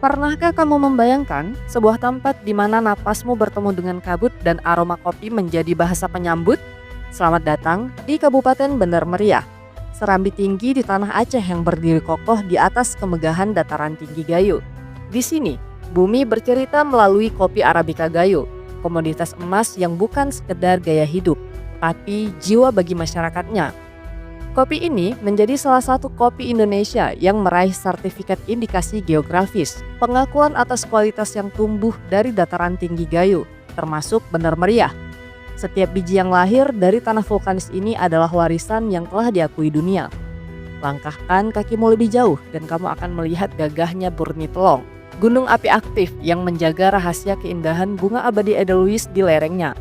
Pernahkah kamu membayangkan sebuah tempat di mana napasmu bertemu dengan kabut dan aroma kopi menjadi bahasa penyambut? Selamat datang di Kabupaten Bener Meriah, serambi tinggi di tanah Aceh yang berdiri kokoh di atas kemegahan dataran tinggi Gayo. Di sini, bumi bercerita melalui kopi Arabica Gayo, komoditas emas yang bukan sekedar gaya hidup, tapi jiwa bagi masyarakatnya. Kopi ini menjadi salah satu kopi Indonesia yang meraih sertifikat indikasi geografis, pengakuan atas kualitas yang tumbuh dari dataran tinggi Gayo, termasuk Bener Meriah. Setiap biji yang lahir dari tanah vulkanis ini adalah warisan yang telah diakui dunia. Langkahkan kakimu lebih jauh dan kamu akan melihat gagahnya Burni Telong, gunung api aktif yang menjaga rahasia keindahan bunga abadi Edelweiss di lerengnya.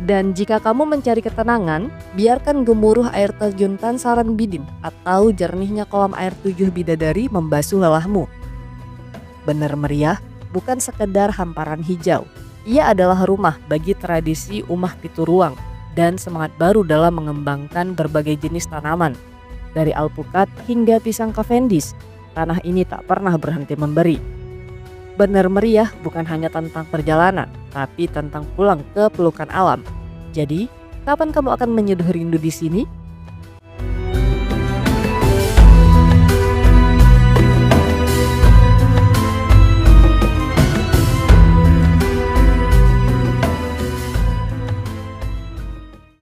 Dan jika kamu mencari ketenangan, biarkan gemuruh air terjun Tansaran Bidin atau jernihnya kolam air 7 bidadari membasuh lelahmu. Bener Meriah bukan sekedar hamparan hijau. Ia adalah rumah bagi tradisi Umah Pituruang dan semangat baru dalam mengembangkan berbagai jenis tanaman. Dari alpukat hingga pisang Cavendish, tanah ini tak pernah berhenti memberi. Bener Meriah bukan hanya tentang perjalanan, tapi tentang pulang ke pelukan alam. Jadi, kapan kamu akan menyeduh rindu di sini?